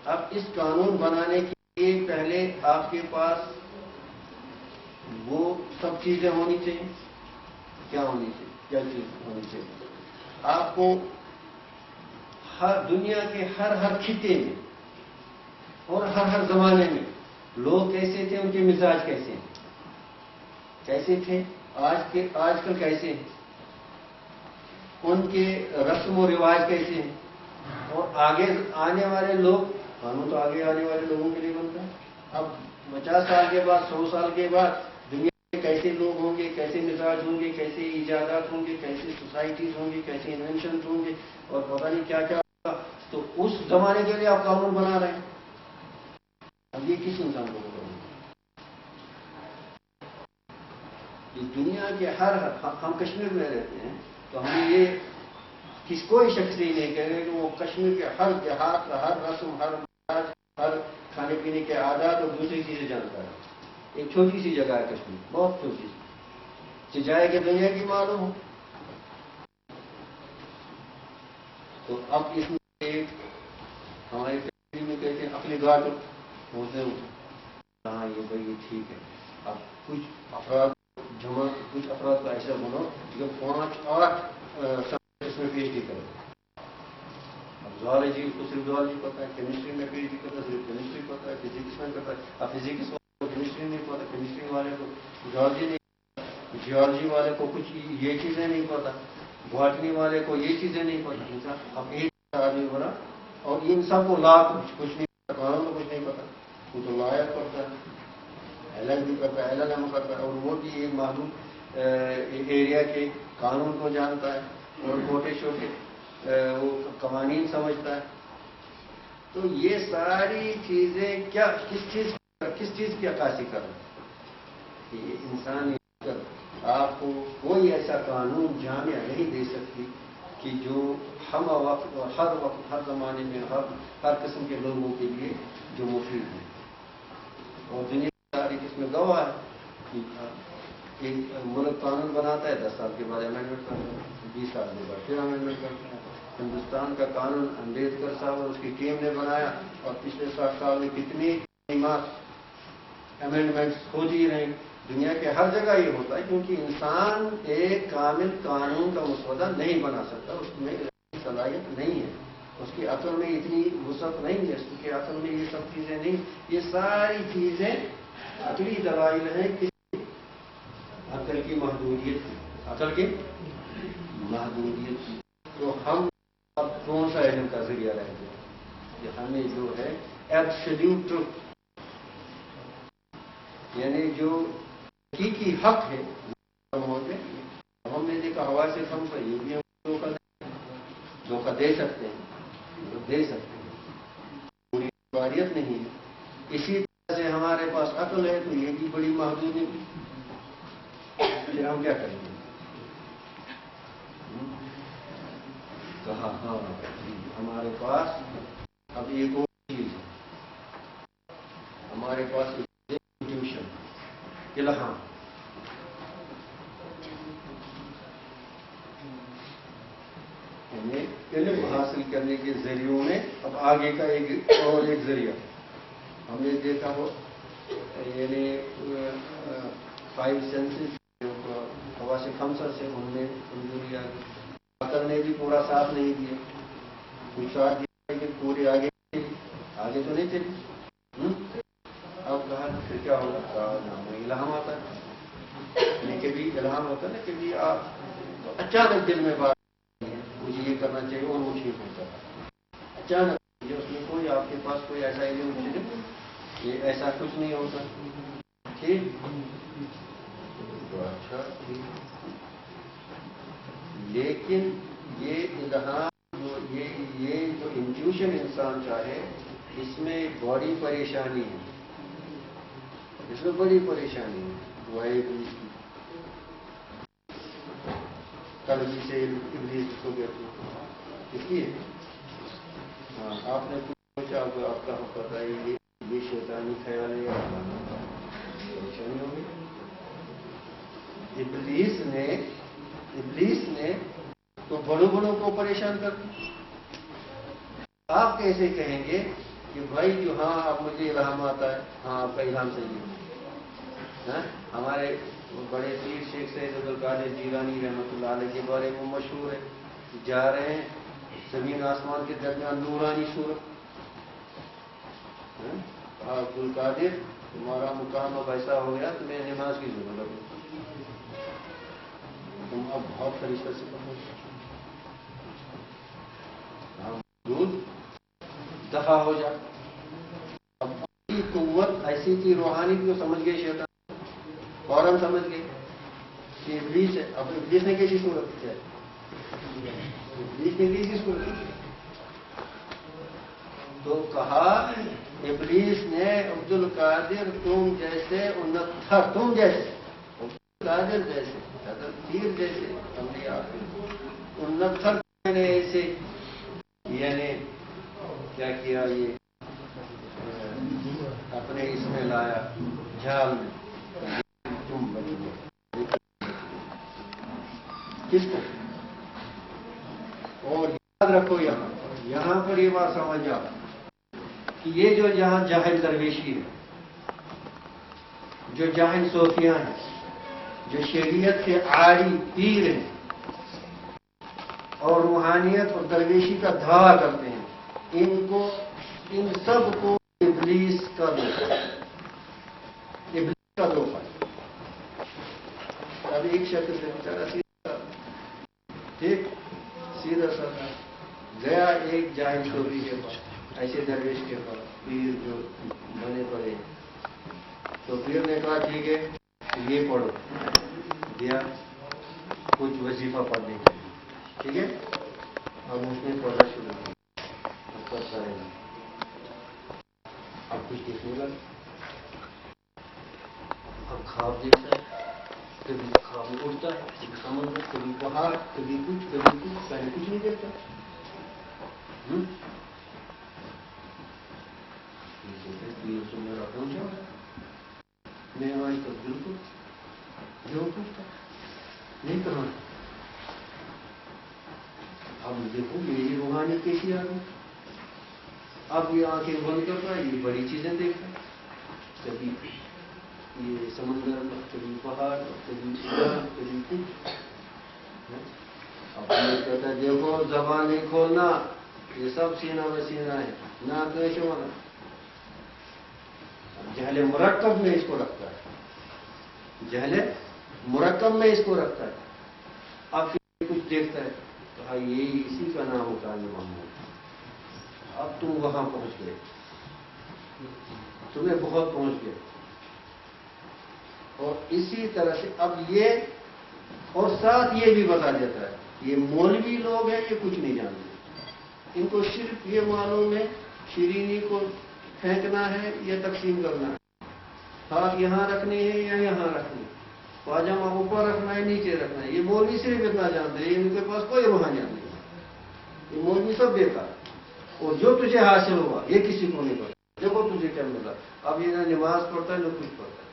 اب اس قانون بنانے کے لیے پہلے آپ کے پاس وہ سب چیزیں ہونی چاہیے. کیا ہونی چاہیے, کیا چیز ہونی چاہیے. آپ کو ہر دنیا کے ہر خطے میں اور ہر زمانے میں لوگ کیسے تھے, ان کے مزاج کیسے ہیں, کیسے تھے, آج کل کیسے ہیں, ان کے رسم و رواج کیسے ہیں, اور آگے آنے والے لوگ. قانون تو آگے آنے والے لوگوں کے لیے بنتا ہے. اب 50 سال کے بعد 100 سال کے بعد دنیا میں کیسے لوگ ہوں گے, کیسے مزاج ہوں گے, کیسے ایجادات ہوں گے, کیسے سوسائٹیز ہوں گی, کیسے انوینشنز ہوں گے, اور پتہ نہیں کیا کیا ہوگا. تو اس زمانے کے لیے آپ قانون بنا رہے ہیں. اب یہ کس انسان کو بولیں گے. دنیا کے ہم کشمیر میں رہتے ہیں تو ہم یہ کوئی شخص ہی نہیں کہہ رہے کہ وہ کشمیر کے ہر دیہات, ہر رسم, ہر کھانے پینے کے عادات اور دوسری چیزیں جانتا ہے. ایک چھوٹی سی جگہ ہے کشمیر, بہت چھوٹی سی, جائے کہ دنیا کی معلوم ہو. تو اب اس میں ہمارے کشمیر میں کہتے ہیں اپنے گاٹ ہوتے ہیں. ہاں یہ بھائی ٹھیک ہے. اب کچھ افراد کو ایسا بنو جو 5-8 اس میں پی ایچ ڈی کرے. اب زوالوجی کو صرف زوالوجی پتا ہے, کیمسٹری میں پی ایچ ڈی کرتا ہے صرف کیمسٹری پتا ہے, فزکس میں کرتا ہے. اب فزکس والے کو کیمسٹری نہیں پتا, کیمسٹری والے کو زوالوجی نہیں پتا, جیولوجی والے کو کچھ یہ چیزیں نہیں پتا, باٹنی والے کو یہ چیزیں نہیں پتا. اب ایک آدمی بنا اور ان سب کو لا کچھ نہیں پتا, قانون کو کچھ نہیں پتا. وہ تو لائر پڑتا ہے, ایل ایل بی کرتا ہے, ایل ایل ایم کرتا ہے, اور وہ بھی ایک معلوم ایریا کے قانون کو جانتا ہے اور چھوٹے چھوٹے وہ قوانین سمجھتا ہے. تو یہ ساری چیزیں کیا کس چیز کی عکاسی کر رہے ہیں. یہ انسان آپ کو کوئی ایسا قانون جامع نہیں دے سکتی کہ جو ہم وقت اور ہر وقت ہر زمانے میں ہر قسم کے لوگوں کے لیے جو مفید ہے. اور دنیا کی ساری قسم گواہ ہے. ایک ملک قانون بناتا ہے, 10 سال کے بعد امینڈمنٹ کرتا ہے, 20 سال کے بعد پھر امینڈمنٹ کرتا ہے. ہندوستان کا قانون امبیڈکر صاحب اور اس کی ٹیم نے بنایا, اور پچھلے 60 سال میں کتنی امینڈمنٹس ہوتی رہیں. دنیا کے ہر جگہ یہ ہوتا ہے کیونکہ انسان ایک کامل قانون کا مسودہ نہیں بنا سکتا, اس میں صلاحیت نہیں ہے, اس کی عقل میں اتنی وسعت نہیں ہے, اس کی عقل میں یہ سب چیزیں نہیں. یہ ساری چیزیں عقلی دلائل ہیں کہ عقل کی محدودیت, عقل کی محدودیت. تو ہم اب کون سا علم کا ذریعہ رہ گیا کہ ہمیں جو ہے ایبسلیوٹ ٹروتھ, یعنی جو حقیقی حق ہے ہم نے دیکھا ہوا سے کم پر یہ بھی ہم دھوکہ دے سکتے ہیں, دے سکتے ہیں, پوری واریت نہیں ہے. اسی طرح سے ہمارے پاس عقل ہے تو یہ بھی بڑی محدود ہے. پھر ہم کیا کریں گے. کہا ہاں ہمارے پاس اب ایک اور چیز ہے, ہمارے پاس ٹیوشن الہام. علم حاصل کرنے کے ذریعوں میں اب آگے کا ایک ذریعہ ہم نے دیکھا ہو یعنی 5 سینسز ہوا سے خمسہ سے ان میں کمزوری آ گئی. عقل نے بھی پورا ساتھ نہیں دیا. کچھ ساتھ دیا لیکن پورے آگے تو نہیں چلی. اب کہا پھر کیا ہوگا؟ الہام آتا ہے. یعنی کبھی الہام ہوتا ہے نا، کبھی آپ اچانک دل میں بات مجھے یہ کرنا چاہیے اور وہ ٹھیک ہوتا ہے. اچانک اس میں کوئی آپ کے پاس کوئی ایسا علم نہیں، یہ ایسا کچھ نہیں ہوتا. ٹھیک تو اچھا ٹھیک. لیکن یہ الہام یہ جو انٹیوشن انسان چاہے، اس میں ایک بڑی پریشانی ہے. اس میں بڑی پریشانی ہے. وہ ہے ابلیس کی. کل جی سے ابلیس کو کہتے ہیں. اس لیے آپ نے کچھ سوچا آپ کا پتہ ہے یہ شیطانی خیال ہے. پریشانی ہوگی. ابلیس نے تو بڑوں کو پریشان کر دیا. آپ کیسے کہیں گے کہ بھائی جو ہاں اب مجھے الہام آتا ہے، ہاں آپ کا الہام صحیح ہے. ہمارے بڑے پیر شیخ سید عبدالقادر جیلانی رحمۃ اللہ علیہ کے بارے میں مشہور ہے، جا رہے ہیں زمین آسمان کے درمیان نورانی صورت. عبدالقادر تمہارا مقام اب ایسا ہو گیا تمہیں نماز کی ضرورت ہے. تم اب بہت فرشتہ سے پڑھو. دودھ دفاع ہو جائے. اب کی قوت ایسی تھی روحانی کو سمجھ گئے شیطان، فوراً سمجھ گئے کہ ابلیس ہے. اب ابلیس نے کیسی صورت کیا؟ ابلیس نے کیسی صورت کی؟ تو کہا ابلیس نے عبدالقادر تم جیسے 69 تم جیسے عبدالقادر جیسے حضرت پیر جیسے 69 میں نے ایسے یعنی کیا کیا، یہ اپنے اس میں لایا جھال میں. تم کس کو؟ اور یاد رکھو یہاں پر یہ بات سمجھ جاؤ کہ یہ جو جہاں جاہل درویشی ہے، جو جاہل صوفیاں ہیں، جو شریعت کے عاری پیر ہیں اور روحانیت اور درویشی کا دعویٰ کرتے ہیں، ان سب کو ابلیس کا دھوکہ ہے. ابلیس کا دھوکہ. اب ایک شخص سے بیچارہ سیدھا سادہ گیا ایک جاہل صوفی کے پاس، ایسے درویش کے پاس، پیر جو بنے پڑے. تو پیر نے کہا ٹھیک ہے یہ پڑھو. دیا کچھ وظیفہ پڑھنے کے لیے. ٹھیک ہے. اب اس نے پڑھنا شروع کیا. اب کچھ دیکھنے لگا. اب خواب دیکھتا ہے، کبھی خواب میں اٹھتا ہے، کبھی سمندر، کبھی پہاڑ، کبھی کچھ پہلے کچھ نہیں دیکھتا. میرا پہنچا میں آج تک بالکل جو پوچھتا نہیں کرنا. اب دیکھو میری روحانی کیسی آ گئی. اب یہ آنکھیں بند کرتا ہے، یہ بڑی چیزیں دیکھتا ہے. کبھی یہ سمندر، کبھی پہاڑ، کبھی کچھ. اب یہ کہتا ہے دیکھو زبان نہیں کھولنا، یہ سب سینہ میں سینہ ہے، نہ کیسے ہونا. جہل مرکب میں اس کو رکھتا ہے. جہل مرکب میں اس کو رکھتا ہے. اب کچھ دیکھتا ہے، کہا یہ اسی کا نام ہوتا ہے محمود. اب تم وہاں پہنچ گئے، تمہیں بہت پہنچ گئے. اور اسی طرح سے اب یہ اور ساتھ یہ بھی بتا دیتا ہے یہ مولوی لوگ ہیں، یہ کچھ نہیں جانتے. ان کو صرف یہ معلوم ہے شیرینی کو پھینکنا ہے یا تقسیم کرنا ہے، ہاتھ یہاں رکھنے ہیں یا یہاں رکھنے، پاجامہ اوپر رکھنا ہے نیچے رکھنا ہے. یہ مولوی صرف اتنا جانتے ہیں، ان کے پاس کوئی روحانی نہیں. یہ مولوی سب بیکار. اور جو تجھے حاصل ہوا یہ کسی کو نہیں پتا. دیکھو تجھے کیا ملا. اب یہ نہ نماز پڑھتا ہے نہ کچھ پڑھتا ہے.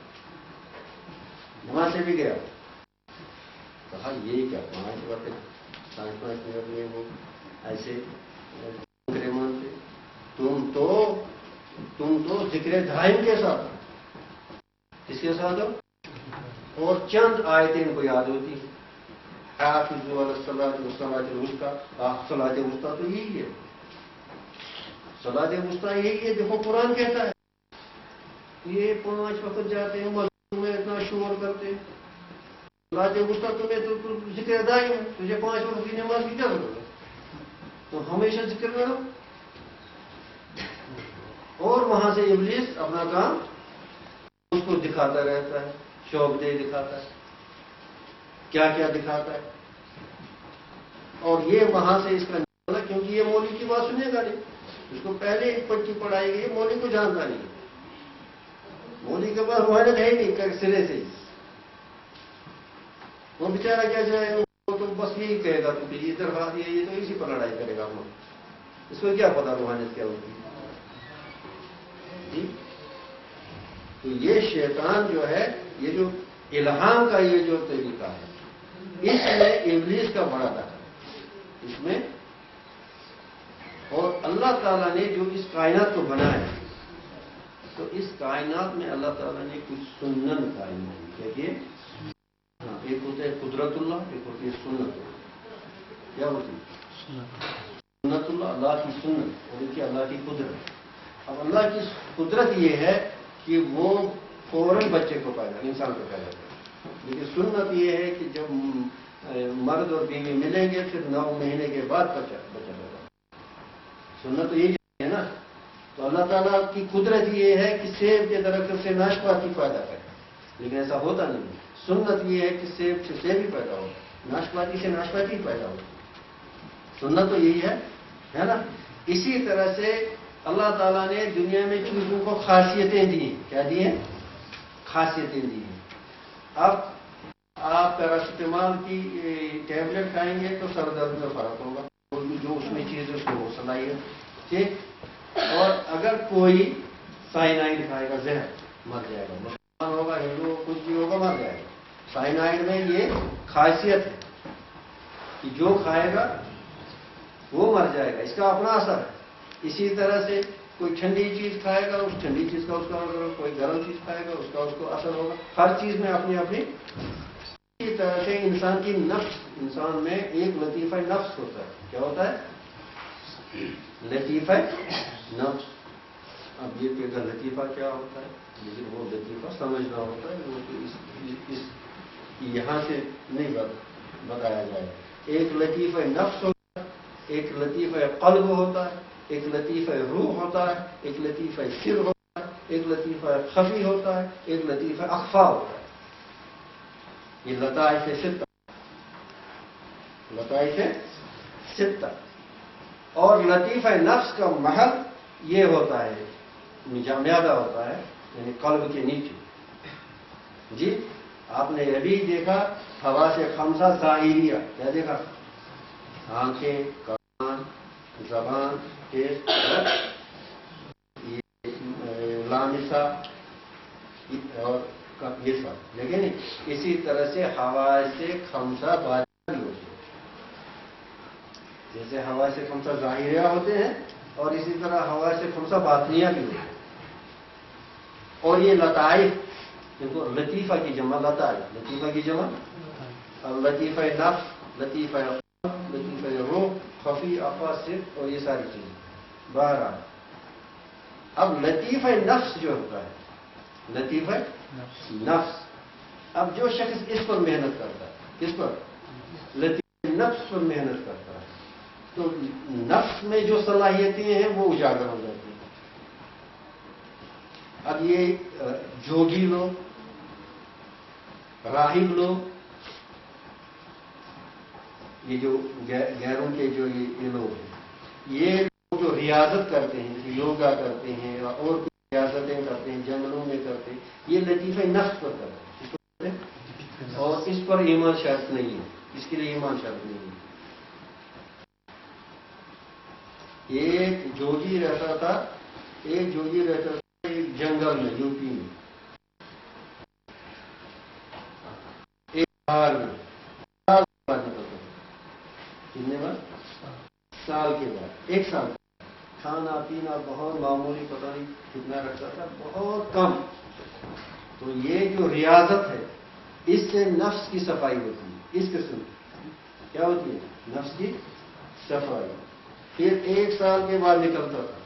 نماز سے بھی گیا. کہا یہ کیا 5 وقت 5 منٹ میں وہ ایسے مانتے. تم تو ذکر دائم کے ساتھ کس کے ساتھ ہو؟ اور چند آیتیں ان کو یاد ہوتی ہیں. حافظوا علی الصلاۃ والصلاۃ الوسطیٰ. صلاۃ وسطیٰ تو یہی ہے. صلاۃ وسطیٰ یہی ہے. دیکھو قرآن کہتا ہے یہ 5 وقت جاتے ہیں مسجد میں اتنا شور کرتے ہیں. صلاۃ وسطیٰ تمہیں تو ذکر ادائی ہے. تجھے 5 وقت کی نماز کی کیا ضرورت ہے؟ تو ہمیشہ ذکر کرو. اور وہاں سے ابلیس اپنا کام اس کو دکھاتا رہتا ہے. شوق دے دکھاتا ہے. کیا کیا دکھاتا ہے. اور یہ وہاں سے اس کا نکلا کیونکہ یہ مولوی کی بات سنے گا نہیں. اس کو پہلے ایک پچی پڑھائی گئی. مولوی کو جانتا نہیں. مولوی کے پاس روحانیت ہے ہی نہیں سرے سے. وہ بیچارہ کیا جائے وہ تو بس یہی کہے گا تو یہ درخواست یہ تو اسی پر لڑائی کرے گا. اس کو کیا پتا روحانیت کیا ہوتی ہے. جی تو یہ شیطان جو ہے یہ جو الہام کا یہ جو طریقہ ہے اس میں ابلیس کا بڑا دخل اس میں. اور اللہ تعالیٰ نے جو اس کائنات کو بنایا تو اس کائنات میں اللہ تعالیٰ نے کچھ سنن قائم کی. دیکھیے ایک ہوتا ہے قدرت اللہ, ایک ہوتی ہے سنت اللہ. کیا ہوتی ہے سنت اللہ؟ اللہ کی سنت. اور ایک اللہ کی قدرت. اب اللہ کی قدرت یہ ہے کہ وہ فوراً بچے کو پیدا انسان کو پیدا کرے. لیکن سنت یہ ہے کہ جب مرد اور بیوی ملیں گے پھر 9 مہینے کے بعد بچہ پیدا. سنت تو یہی ہے نا. تو اللہ تعالیٰ کی قدرت یہ ہے کہ سیب کے درخت سے ناشپاتی پیدا کرے. لیکن ایسا ہوتا نہیں. سنت یہ ہے کہ سیب سے سیب ہی پیدا ہو, ناشپاتی سے ناشپاتی پیدا ہو. سنت تو یہی ہے نا. اسی طرح سے اللہ تعالیٰ نے دنیا میں چیزوں کو خاصیتیں دی ہیں. کیا دی ہیں؟ خاصیتیں دی ہیں. اب آپ پیراسیٹامول کی ٹیبلٹ کھائیں گے تو سر درد میں فرق ہوگا. جو اس میں چیز ہے اس کو وہ صلاحیت. ٹھیک. اور اگر کوئی سائنائڈ کھائے گا زہر مر جائے گا. مسلمان ہوگا ہندو کچھ بھی ہوگا مر جائے گا. سائنائڈ میں یہ خاصیت ہے کہ جو کھائے گا وہ مر جائے گا. اس کا اپنا اثر ہے. اسی طرح سے کوئی ٹھنڈی چیز کھائے گا اس ٹھنڈی چیز کا اس کا اثر ہوگا. کوئی گرم چیز کھائے گا اس کا اس کو اثر ہوگا. ہر چیز میں اپنی اپنی. اسی طرح سے انسان کی نفس, انسان میں ایک لطیفہ نفس ہوتا ہے. کیا ہوتا ہے؟ لطیفہ نفس. اب یہ کہ لطیفہ کیا ہوتا ہے لیکن وہ لطیفہ سمجھنا ہوتا ہے. وہ اس یہاں سے نہیں بتایا جائے. ایک لطیفہ نفس ہوتا ہے, ایک لطیفہ قلب ہوتا ہے, ایک لطیفہ روح ہوتا ہے, ایک لطیفہ سر ہوتا ہے, ایک لطیفہ خفی ہوتا ہے, ایک لطیفہ اخفا ہوتا ہے. یہ لطائف ستہ. لطائف ستہ. اور لطیفہ نفس کا محل یہ ہوتا ہے میادہ ہوتا ہے یعنی قلب کے نیچے. جی آپ نے ابھی دیکھا حواس خمسہ ظاہریہ. کیا دیکھا؟ آنکھیں, کان, زبان, ٹیسٹ, لامسہ اور یہ سب. لیکن اسی طرح سے حواس خمسہ باطنیہ بھی ہوتے ہیں. جیسے حواس خمسہ ظاہریہ ہوتے ہیں اور اسی طرح حواس خمسہ باطنیہ بھی ہوتے ہیں. اور یہ لطائف دیکھو لطیفہ کی جمع لطائف. لطیفہ کی جمع لطیفہ نفس, لطیفہ لطیفہ روح, خفی, اخفا, سر اور یہ ساری چیزیں. بہرحال اب لطیفہ نفس جو ہوتا ہے لطیفہ نفس. اب جو شخص اس پر محنت کرتا ہے, کس پر؟ لطیفہ نفس پر محنت کرتا ہے تو نفس میں جو صلاحیتیں ہیں وہ اجاگر ہو جاتی ہیں. اب یہ جوگی لوگ, راہب لوگ, یہ جو غیروں کے جو یہ لوگ ہیں, یہ لوگ جو ریاضت کرتے ہیں, یوگا کرتے ہیں اور ریاضتیں کرتے ہیں, جنگلوں میں کرتے ہیں, یہ لطیفہ نفس پر کرتے ہیں. اور اس پر ایمان شرط نہیں ہے. اس کے لیے ایمان شرط نہیں ہے. ایک جوگی رہتا تھا ایک جنگل میں یو پی میں, ایک پہاڑ میں. کتنے بار؟ سال کے بعد. ایک سال کھانا پینا بہت معمولی, پتہ نہیں کتنا رکھتا تھا, بہت کم. تو تو یہ جو ریاضت ہے اس سے نفس کی صفائی ہوتی ہے. اس قسم کیا ہوتی ہے؟ نفس کی صفائی. پھر 1 سال کے بعد نکلتا تھا.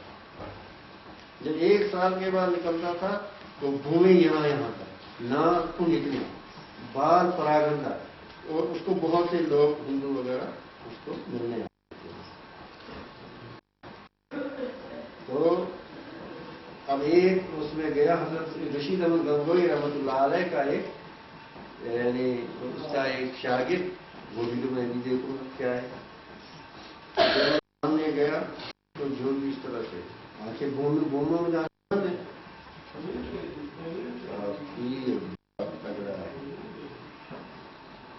جب 1 سال کے بعد نکلتا تھا تو بھویں یہاں تک، ناخن اتنے، بال پراگندہ، اور اس کو بہت سے لوگ ہندو وغیرہ اس کو ملنے آتے تھے. تو اب ایک اس میں گیا حضرت رشید احمد گنگوئی رحمۃ اللہ علیہ کا یعنی اس کا ایک شاگرد، وہ ویڈیو میں بھی دیکھوں کیا ہے. سامنے گیا تو جو بھی اس طرح سے آنکھیں بوموں میں جانا ہے،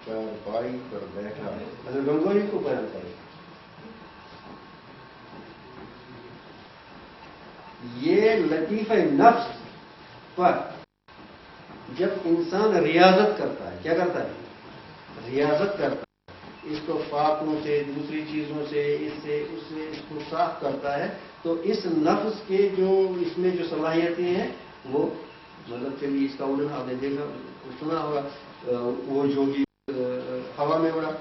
چارپائی پر بیٹھا حضرت گنگوئی کو بیان کرے. یہ لطیفہ نفس پر جب انسان ریاضت کرتا ہے، کیا کرتا ہے؟ ریاضت کرتا ہے، اس کو فاقوں سے، دوسری چیزوں سے، اس سے اس سے اس کو صاف کرتا ہے، تو اس نفس کے جو اس میں جو صلاحیتیں ہیں وہ مطلب چلیے اس کا اڑنا آپ نے دیکھا سنا ہوگا، وہ جوگی ہوا میں اڑا،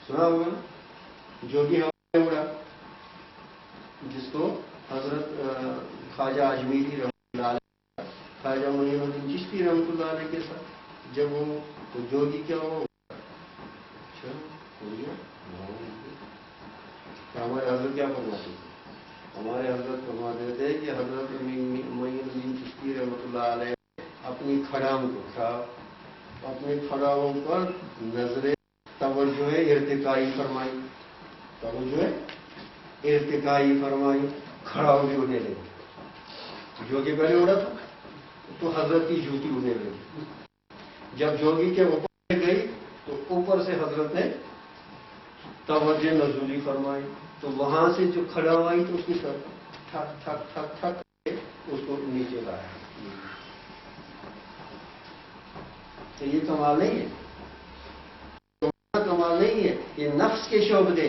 سنا ہوگا جوگی ہوا میں اڑا، جس کو حضرت خواجہ اجمیری رحمۃ اللہ علیہ، خواجہ معین الدین چشتی رحمۃ اللہ علیہ کے ساتھ جب وہ جوگی کیا ہو ہمارے حضرت کیا فرماتے تھے؟ ہمارے حضرت فرماتے تھے کہ حضرت معین الدین چشتی رحمۃ اللہ علیہ اپنی کھڑاؤں کو اپنے کھڑاؤں پر نظر توجہ ارتقائی فرمائی، توجہ ارتقائی فرمائی، کھڑا ہو کے اڑنے لگے. جو کہ پہلے اڑا تھا تو حضرت کی جوتی اڑنے لگی. جب جوگی کے اوپر گئی تو اوپر سے حضرت نے توجہ نزولی فرمائی، تو وہاں سے جو کھڑا ہوئی تو اس کی طرف ٹھک ٹھک ٹھک ٹھک اس کو نیچے لایا. تو یہ کمال نہیں ہے، کمال نہیں ہے، یہ نفس کے شعبے،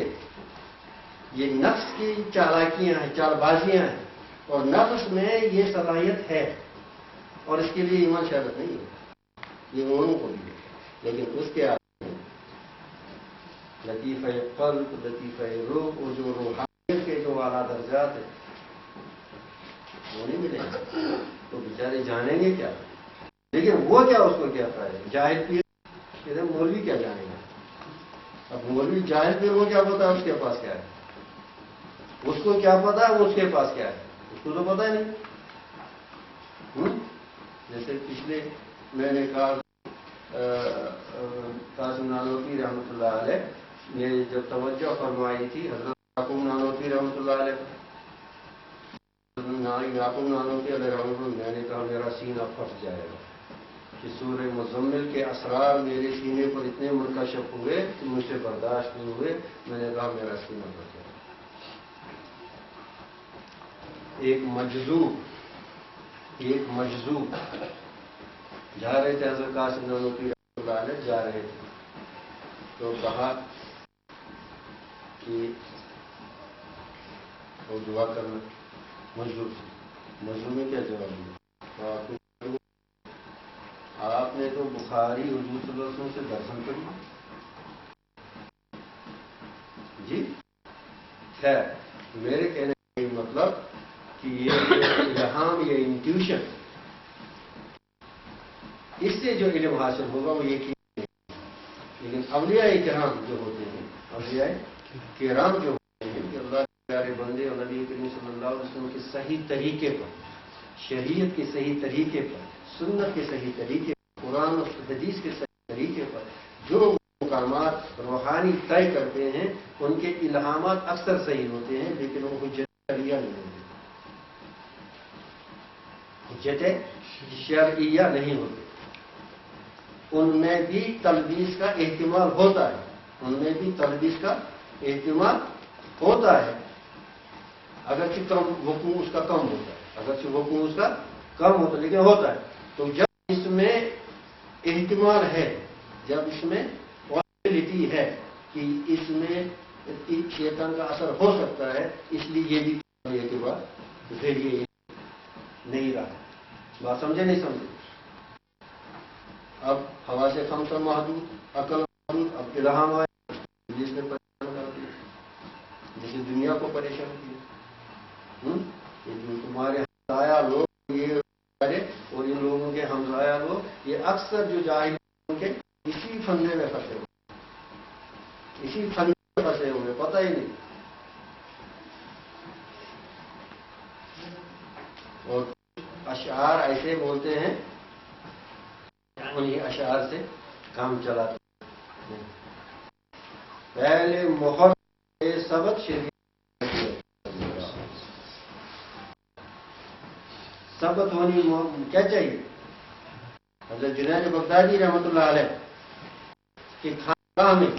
یہ نفس کی چالاکیاں ہیں، چال بازیاں ہیں، اور نفس میں یہ صلاحیت ہے، اور اس کے لیے ایمان شہادت نہیں ہے، یہ اوروں کو بھی ہے، لیکن اس کے آگے لطیفہ قلب، لطیفہ روح، اور جو روحانیت کے جو اعلیٰ درجات ہیں وہ نہیں ملیں گے. تو بیچارے جانیں گے کیا؟ لیکن وہ کیا اس کو کیا ہے؟ جاہل پیر کہتے ہیں مولوی کیا جانے گا. اب مولوی جاہل پیر وہ کیا پتا ہے اس کے پاس کیا ہے؟ اس کو کیا پتا ہے اس کے پاس کیا ہے؟ اس کو تو پتا ہی نہیں. جیسے پچھلے میں نے کہا قاسم نانوتوی رحمۃ اللہ علیہ نے جب توجہ فرمائی تھی حضرت یعقوب نانوتوی رحمۃ اللہ علیہ، یعقوب نانوتوی علیہ رحمۃ اللہ، میں نے کہا میرا سینہ پھٹ جائے گا کہ سورہ مزمل کے اسرار میرے سینے پر اتنے منکشف ہوئے کہ مجھ سے برداشت نہیں ہوئے. میں نے کہا میرا سینہ پھٹ جائے گا. ایک مجذوب جا رہے تھے حضرت قاسم نانوتوی رحمۃ اللہ علیہ، جا رہے تھے تو کہا کہ وہ دعا کرنا. مجذوب نے کیا جواب دیا؟ آپ نے تو بخاری حضور صلی اللہ علیہ وسلم سے درشن پڑھی جی. خیر میرے کہنے کا مطلب کہ یہ الہام، یہ انٹیوشن، اس سے جو علم حاصل ہوگا وہ یقین نہیں. لیکن اولیاء کرام جو ہوتے ہیں، اولیاء کرام جو ہوتے ہیں کہ اللہ کے پیارے بندے اور نبی کریم صلی اللہ علیہ وسلم کے صحیح طریقے پر، شریعت کے صحیح طریقے پر، سنت کے صحیح طریقے پر، قرآن اور حدیث کے صحیح طریقے پر جو مقامات روحانی طے کرتے ہیں، ان کے الہامات اکثر صحیح ہوتے ہیں، لیکن وہ حجت شرعیہ نہیں ہوتے، حجت شرعیہ نہیں ہوتے. ان میں بھی تلبیس کا احتمال ہوتا ہے، ان میں بھی تلبیس کا احتمال ہوتا ہے، اگرچہ حکم اس کا کم ہوتا ہے، اگرچہ حکم اس کا کم ہوتا ہے لیکن ہوتا ہے. تو جب اس میں احتمال ہے، جب اس میں پاسبلٹی ہے کہ اس میں شیطان کا اثر ہو سکتا ہے، اس لیے یہ بھی اعتبار ذریعے نہیں رہا. بات سمجھے نہیں سمجھے؟ اب ہوا سے خمسہ محدود، عقل محدود، اب الہام آیا جس نے پریشان کر دیا، جسے دنیا کو پریشان کیا. لیکن تمہارے ہمسایہ لوگ یہ اور ان لوگوں کے ہمسایہ لوگ یہ اکثر جو جاہل کے اسی فندے میں پھنسے ہوئے، اسی فندے میں پھنسے ہوئے، پتہ ہی نہیں. اور اشعار ایسے بولتے ہیں انہیں اشعار سے کام چلاتے ہیں. پہلے مہر سبق شریف ثبت ہونی کیا چاہیے. حضرت جنید بغدادی رحمۃ اللہ علیہ کہ خانقاہ میں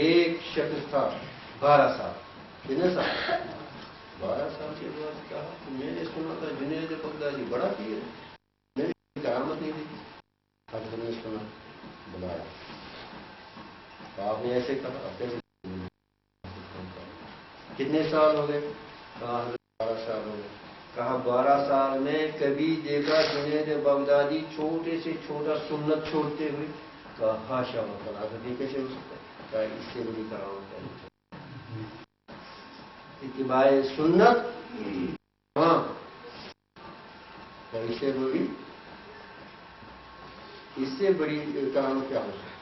ایک شخص تھا 12 سال. کتنے سال؟ 12 سال کے بعد کہا کہ میں نے سنا تھا جنید بغدادی بڑا پیر ہے، میں نے کرامت نہیں دی. حضرت نے سنا، بلایا. آپ نے ایسے کہا کتنے سال ہو گئے؟ کہا 12 سال ہو گئے. کہا 12 سال میں کبھی دیکھا جنید بغدادی چھوٹے سے چھوٹا سنت چھوڑتے ہوئے؟ کہا ہاشا وکلا. حضرت کیسے ہو سکتا ہے؟ کہا اس سے بڑی کرامت ہے اتباع سنت. ہاں اس سے بڑی کرامت کیا ہو سکتی.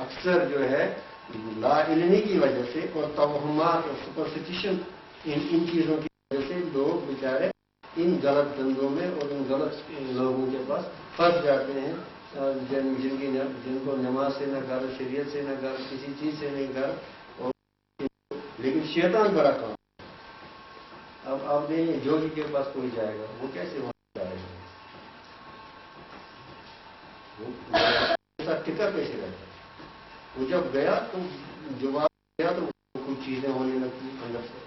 اکثر جو ہے لا علمی کی وجہ سے اور توہمات اور سپرسٹیشن ان چیزوں کی وجہ سے لوگ بیچارے ان غلط دندوں میں اور ان غلط لوگوں کے پاس پھنس جاتے ہیں جن کو نماز سے نہ گر، شریعت سے نہ گر، کسی چیز سے نہیں گر. اور لیکن شیطان بڑا کام. اب آپ نے جوگی کے پاس کوئی جائے گا وہ کیسے وہاں جائے گا؟ ٹکا کیسے رہتا ہے؟ وہ جب گیا تو جواب گیا تو کچھ چیزیں ہونے لگتی اندر سے.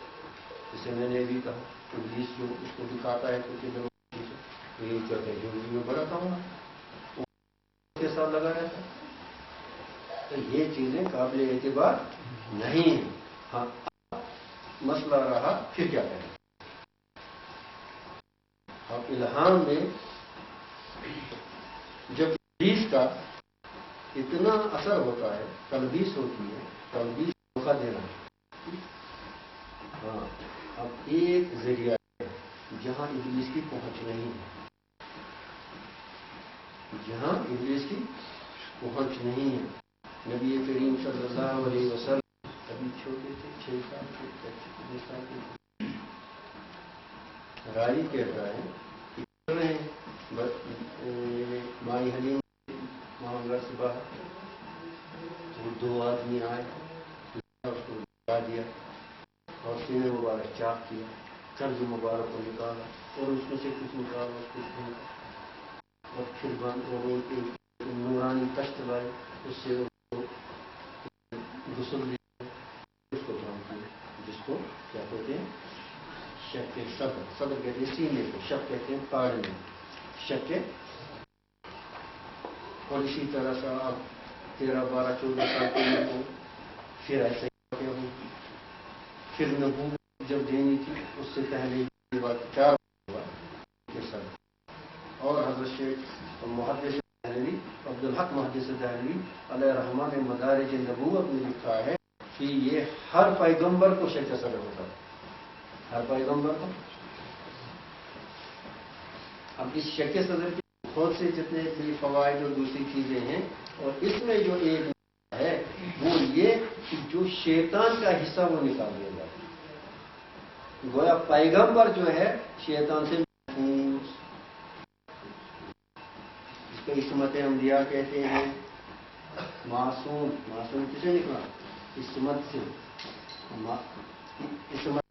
جسے میں نے بھی کہا پولیس جو اس کو دکھاتا ہے کچھ یہی کہتے ہیں جو میں بڑا کام کے ساتھ لگا رہتا ہے. تو یہ چیزیں قابل اعتبار نہیں ہیں. ہاں مسئلہ رہا پھر کیا کریں. اب الہام میں جب حدیث کا اتنا اثر ہوتا ہے، تلبیس ہوتی ہے، تلبیس دھوکہ دینا. ہاں اب ایک ذریعہ ہے جہاں ابلیس کی پہنچ نہیں ہے، جہاں ابلیس کی پہنچ نہیں ہے. نبی کریم صلی اللہ علیہ وسلم ابھی چھوٹے تھے، 6 سال کے، 6 سال کے. رائی کہتا ہے مائی حلیم وہاں گھر سے باہر وہ 2 آدمی آئے، اس کو لگا دیا اور سینے مبارک چاک کیا، قرض مبارک کو نکالا اور اس میں سے کچھ نکالا، اس کو پھینکا اور پھر بند اور ایک نورانی کشت لائی، اس سے غسل دیا، اس کو بند کیا، جس کو کیا کہتے ہیں شک کے صبر. صبر کہتے ہیں سینے کو، شک کہتے ہیں پاڑنے، شک کے. اور اسی طرح سے اب 13، 12، 14 سال کے لوگوں پھر ایسے ہو، پھر نبوت جب دینی تھی اس سے پہلے 4 ہوا کے ساتھ. اور حضرت شیخ محدث دہلوی عبدالحق محدث دہلوی علیہ رحمٰن نے مدارج نبوت میں لکھا ہے کہ یہ ہر پیغمبر کو شک صدر ہوتا ہے، ہر پیغمبر کو. اب اس شک صدر کے بہت سے جتنے بھی فوائد اور دوسری چیزیں ہیں، اور اس میں جو ایک ہے وہ یہ کہ جو شیطان کا حصہ وہ نکال دیا جاتا ہے. گویا پیغمبر جو ہے شیطان سے محفوظ، اس کو عصمت انبیاء کہتے ہیں. معصوم، معصوم کسے نکلا؟ عصمت سے. عصمت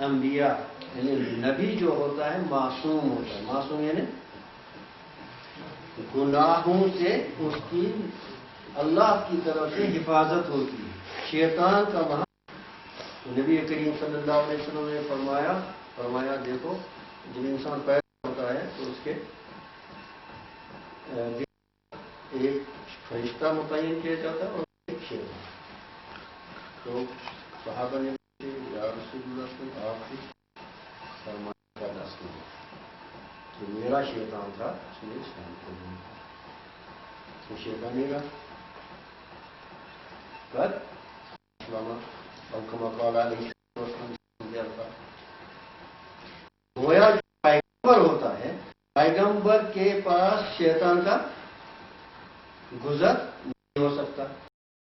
انبیاء یعنی نبی جو ہوتا ہے معصوم ہوتا ہے. معصوم یعنی گناہوں سے اس کی اللہ کی طرف سے حفاظت ہوتی ہے. شیطان کا وہاں نبی کریم صلی اللہ علیہ وسلم نے فرمایا دیکھو جب انسان پیدا ہوتا ہے تو اس کے ایک فرشتہ متعین کیا جاتا ہے اور ایک شیطان. تو صحابہ نے یا رسول اللہ صلی اللہ علیہ وسلم آپ کی فرمایا کا دست نہیں. جو میرا شیطان تھا اس نے اسلام کو لیا، اس میں شیطان نہیں رہا کر کما قال علیہ السلام گویا جو پیغمبر ہوتا ہے، پیغمبر کے پاس شیطان کا گزر نہیں ہو سکتا.